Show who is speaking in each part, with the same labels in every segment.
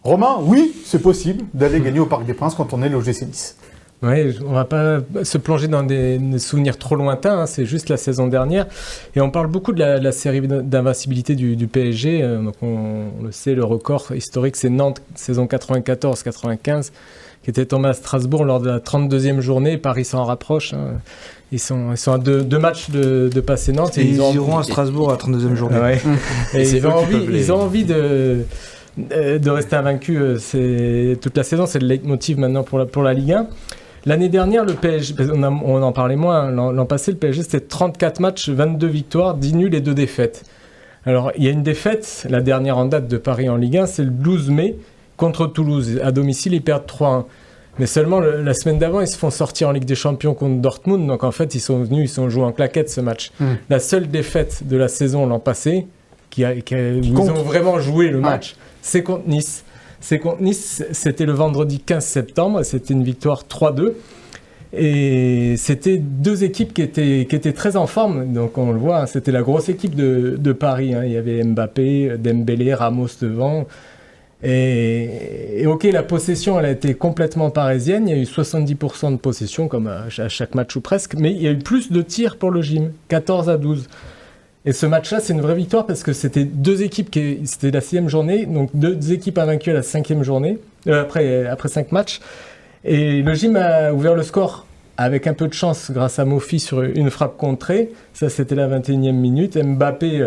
Speaker 1: Romain, oui, c'est possible d'aller gagner au Parc des Princes quand on est l'OGC Nice.
Speaker 2: Oui, on ne va pas se plonger dans des souvenirs trop lointains, hein, c'est juste la saison dernière. Et on parle beaucoup de la série d'invincibilité du PSG. Donc on le sait, le record historique, c'est Nantes, saison 94-95, qui était tombé à Strasbourg lors de la 32e journée. Paris s'en rapproche. Hein. Ils sont à deux matchs de passer Nantes.
Speaker 3: Et ils iront à Strasbourg à la 32e journée.
Speaker 2: Ouais. Et ils ont envie de rester invaincus toute la saison. C'est le leitmotiv maintenant pour la Ligue 1. L'année dernière, le PSG, on en parlait moins, l'an passé, le PSG, c'était 34 matchs, 22 victoires, 10 nuls et 2 défaites. Alors, il y a une défaite, la dernière en date de Paris en Ligue 1, c'est le 12 mai contre Toulouse. À domicile, ils perdent 3-1. Mais seulement la semaine d'avant, ils se font sortir en Ligue des Champions contre Dortmund. Donc, en fait, ils sont joués en claquette ce match. La seule défaite de la saison l'an passé, ils ont vraiment joué le match, c'est contre Nice. C'est contre Nice, c'était le vendredi 15 septembre, c'était une victoire 3-2. Et c'était deux équipes qui étaient très en forme, donc on le voit, hein, c'était la grosse équipe de Paris. Hein. Il y avait Mbappé, Dembélé, Ramos devant. Et ok, la possession, elle a été complètement parisienne, il y a eu 70% de possession, comme à chaque match ou presque, mais il y a eu plus de tirs pour le gym, 14-12. Et ce match-là, c'est une vraie victoire parce que c'était deux équipes, c'était la 6e journée, donc deux équipes invaincues à la 5e journée, après 5 matchs. Et le gym a ouvert le score avec un peu de chance grâce à Mofi sur une frappe contrée. Ça, c'était la 21e minute. Mbappé,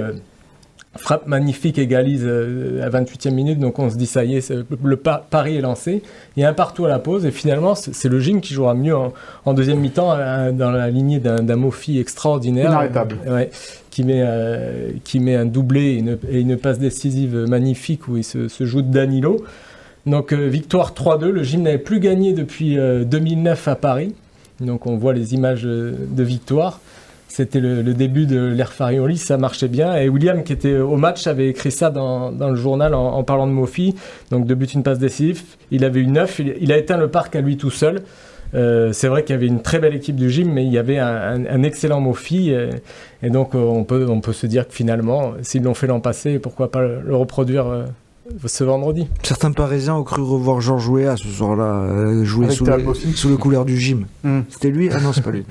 Speaker 2: frappe magnifique, égalise à 28e minute. Donc on se dit, ça y est, le pari est lancé. Il y a un partout à la pause. Et finalement, c'est le gym qui jouera mieux en deuxième mi-temps dans la lignée d'un Mofi extraordinaire.
Speaker 1: Inarrêtable.
Speaker 2: Ouais, qui met un doublé et une passe décisive magnifique où il se joue de Danilo. Donc victoire 3-2, le gym n'avait plus gagné depuis 2009 à Paris. Donc on voit les images de victoire. C'était le début de l'ère Farioli, ça marchait bien. Et William, qui était au match, avait écrit ça dans le journal en parlant de Mofi. Donc 2 buts, une passe décisive. Il avait eu 9, il a éteint le parc à lui tout seul. C'est vrai qu'il y avait une très belle équipe du gym, mais il y avait un excellent Mofi. Et donc on peut se dire que finalement, s'ils l'ont fait l'an passé, pourquoi pas le reproduire ce vendredi.
Speaker 3: Certains Parisiens ont cru revoir Georges Weah ce soir-là, jouer sous les couleurs du gym. C'était lui ? Ah non, c'est pas lui.